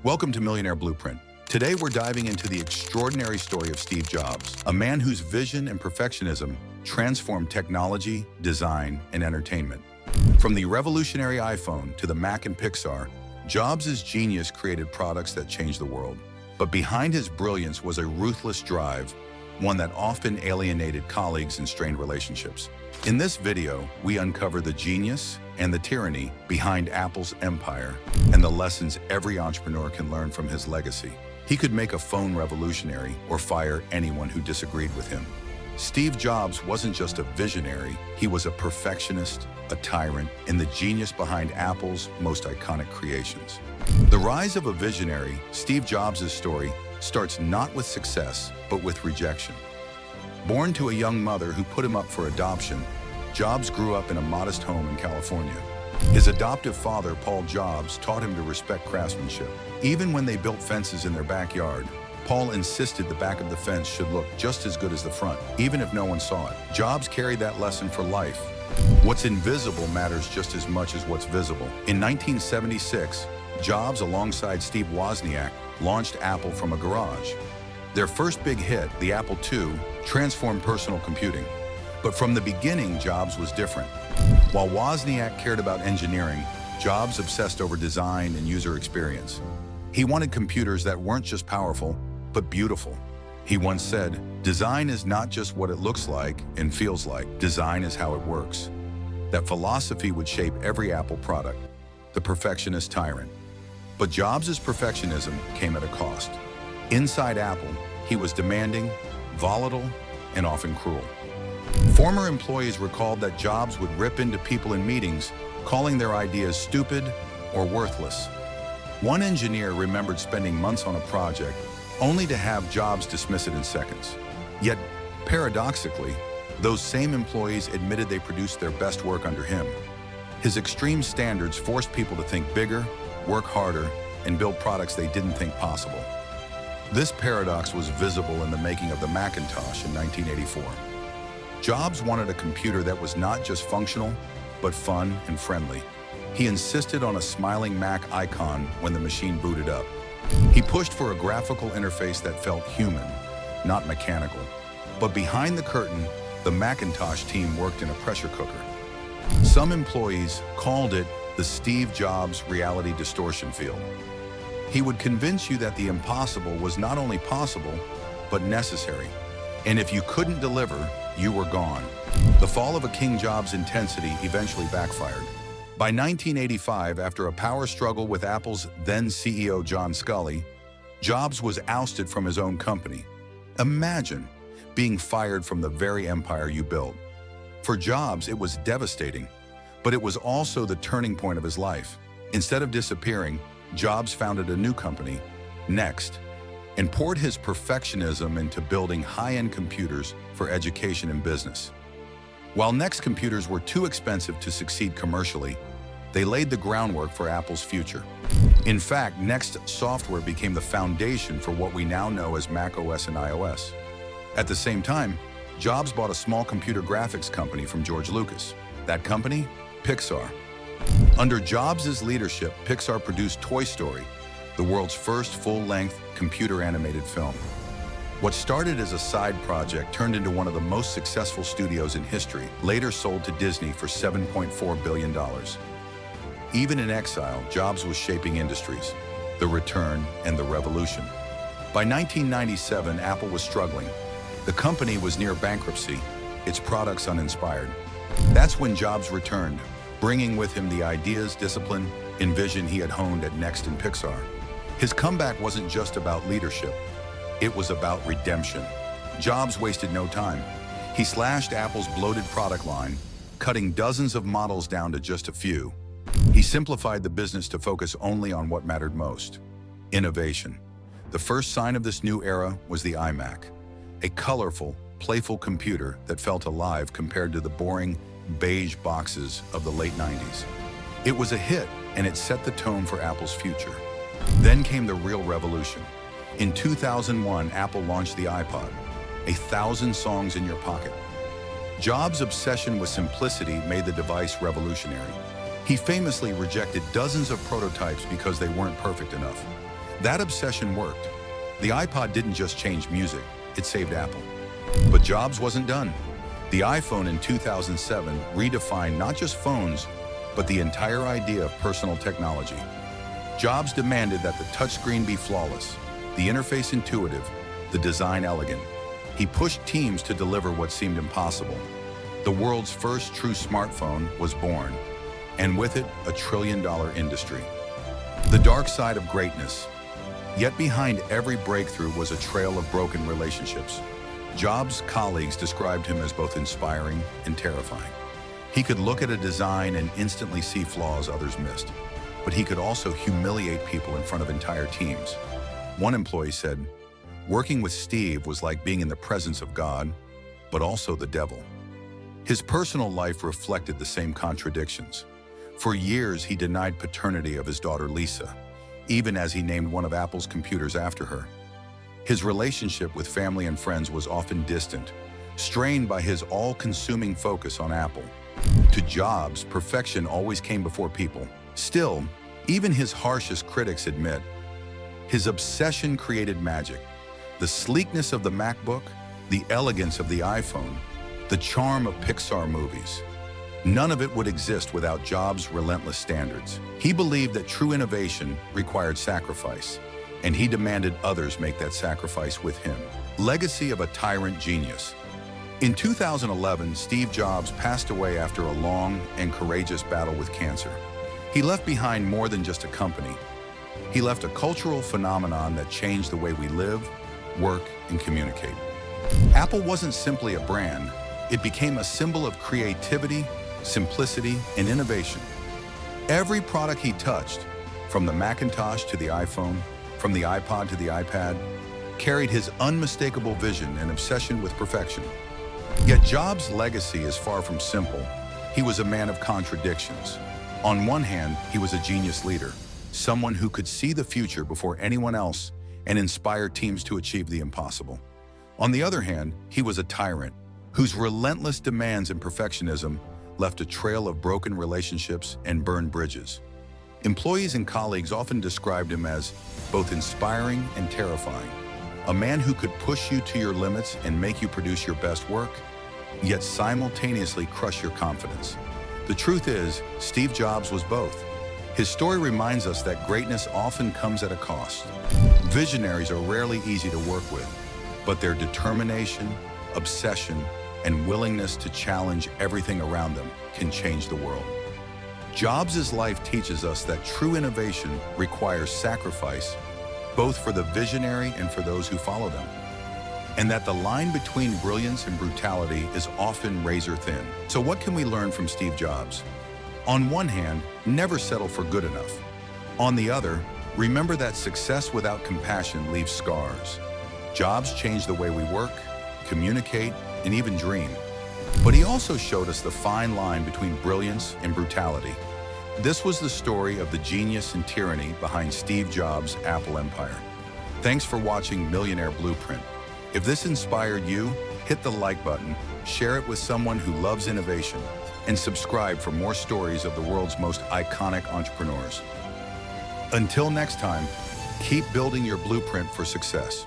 Welcome to Millionaire Blueprint. Today we're diving into the extraordinary story of Steve Jobs, a man whose vision and perfectionism transformed technology, design, and entertainment. From the revolutionary iPhone to the Mac and Pixar, Jobs' genius created products that changed the world. But behind his brilliance was a ruthless drive, one that often alienated colleagues and strained relationships. In this video, we uncover the genius and the tyranny behind Apple's empire and the lessons every entrepreneur can learn from his legacy. He could make a phone revolutionary or fire anyone who disagreed with him. Steve Jobs wasn't just a visionary, he was a perfectionist, a tyrant, and the genius behind Apple's most iconic creations. The rise of a visionary, Steve Jobs' story, starts not with success, but with rejection. Born to a young mother who put him up for adoption, Jobs grew up in a modest home in California. His adoptive father, Paul Jobs, taught him to respect craftsmanship. Even when they built fences in their backyard, Paul insisted the back of the fence should look just as good as the front, even if no one saw it. Jobs carried that lesson for life. What's invisible matters just as much as what's visible. In 1976, Jobs, alongside Steve Wozniak, launched Apple from a garage. Their first big hit, the Apple II, transformed personal computing. But from the beginning, Jobs was different. While Wozniak cared about engineering, Jobs obsessed over design and user experience. He wanted computers that weren't just powerful, but beautiful. He once said, "Design is not just what it looks like and feels like. Design is how it works." That philosophy would shape every Apple product, the perfectionist tyrant. But Jobs' perfectionism came at a cost. Inside Apple, he was demanding, volatile, and often cruel. Former employees recalled that Jobs would rip into people in meetings, calling their ideas stupid or worthless. One engineer remembered spending months on a project, only to have Jobs dismiss it in seconds. Yet, paradoxically, those same employees admitted they produced their best work under him. His extreme standards forced people to think bigger, work harder, and build products they didn't think possible. This paradox was visible in the making of the Macintosh in 1984. Jobs wanted a computer that was not just functional, but fun and friendly. He insisted on a smiling Mac icon when the machine booted up. He pushed for a graphical interface that felt human, not mechanical. But behind the curtain, the Macintosh team worked in a pressure cooker. Some employees called it the Steve Jobs reality distortion field. He would convince you that the impossible was not only possible, but necessary. And if you couldn't deliver, you were gone. The fall of a King Jobs intensity eventually backfired. By 1985, after a power struggle with Apple's then CEO John Sculley, Jobs was ousted from his own company. Imagine being fired from the very empire you built. For Jobs, it was devastating, but it was also the turning point of his life. Instead of disappearing, Jobs founded a new company, Next, and poured his perfectionism into building high-end computers for education and business. While Next computers were too expensive to succeed commercially, they laid the groundwork for Apple's future. In fact, Next software became the foundation for what we now know as macOS and iOS. At the same time, Jobs bought a small computer graphics company from George Lucas. That company? Pixar. Under Jobs' leadership, Pixar produced Toy Story, the world's first full-length computer-animated film. What started as a side project turned into one of the most successful studios in history, later sold to Disney for $7.4 billion. Even in exile, Jobs was shaping industries, the return and the revolution. By 1997, Apple was struggling. The company was near bankruptcy, its products uninspired. That's when Jobs returned, bringing with him the ideas, discipline, and vision he had honed at Next and Pixar. His comeback wasn't just about leadership, it was about redemption. Jobs wasted no time. He slashed Apple's bloated product line, cutting dozens of models down to just a few. He simplified the business to focus only on what mattered most: innovation. The first sign of this new era was the iMac, a colorful, playful computer that felt alive compared to the boring, beige boxes of the late 90s. It was a hit, and it set the tone for Apple's future. Then came the real revolution. In 2001, Apple launched the iPod, 1,000 songs in your pocket. Jobs' obsession with simplicity made the device revolutionary. He famously rejected dozens of prototypes because they weren't perfect enough. That obsession worked. The iPod didn't just change music, it saved Apple. But Jobs wasn't done. The iPhone in 2007 redefined not just phones, but the entire idea of personal technology. Jobs demanded that the touchscreen be flawless, the interface intuitive, the design elegant. He pushed teams to deliver what seemed impossible. The world's first true smartphone was born, and with it, a trillion-dollar industry. The dark side of greatness. Yet behind every breakthrough was a trail of broken relationships. Jobs' colleagues described him as both inspiring and terrifying. He could look at a design and instantly see flaws others missed, but he could also humiliate people in front of entire teams. One employee said, "Working with Steve was like being in the presence of God, but also the devil." His personal life reflected the same contradictions. For years, he denied paternity of his daughter Lisa, even as he named one of Apple's computers after her. His relationship with family and friends was often distant, strained by his all-consuming focus on Apple. To Jobs, perfection always came before people. Still, even his harshest critics admit, his obsession created magic. The sleekness of the MacBook, the elegance of the iPhone, the charm of Pixar movies. None of it would exist without Jobs' relentless standards. He believed that true innovation required sacrifice, and he demanded others make that sacrifice with him. Legacy of a tyrant genius. In 2011, Steve Jobs passed away after a long and courageous battle with cancer. He left behind more than just a company. He left a cultural phenomenon that changed the way we live, work, and communicate. Apple wasn't simply a brand. It became a symbol of creativity, simplicity, and innovation. Every product he touched, from the Macintosh to the iPhone, from the iPod to the iPad, carried his unmistakable vision and obsession with perfection. Yet Jobs' legacy is far from simple. He was a man of contradictions. On one hand, he was a genius leader, someone who could see the future before anyone else and inspire teams to achieve the impossible. On the other hand, he was a tyrant, whose relentless demands and perfectionism left a trail of broken relationships and burned bridges. Employees and colleagues often described him as both inspiring and terrifying, a man who could push you to your limits and make you produce your best work, yet simultaneously crush your confidence. The truth is, Steve Jobs was both. His story reminds us that greatness often comes at a cost. Visionaries are rarely easy to work with, but their determination, obsession, and willingness to challenge everything around them can change the world. Jobs' life teaches us that true innovation requires sacrifice, both for the visionary and for those who follow them, and that the line between brilliance and brutality is often razor thin. So what can we learn from Steve Jobs? On one hand, never settle for good enough. On the other, remember that success without compassion leaves scars. Jobs changed the way we work, communicate, and even dream. But he also showed us the fine line between brilliance and brutality. This was the story of the genius and tyranny behind Steve Jobs' Apple empire. Thanks for watching Millionaire Blueprint. If this inspired you, hit the like button, share it with someone who loves innovation, and subscribe for more stories of the world's most iconic entrepreneurs. Until next time, keep building your blueprint for success.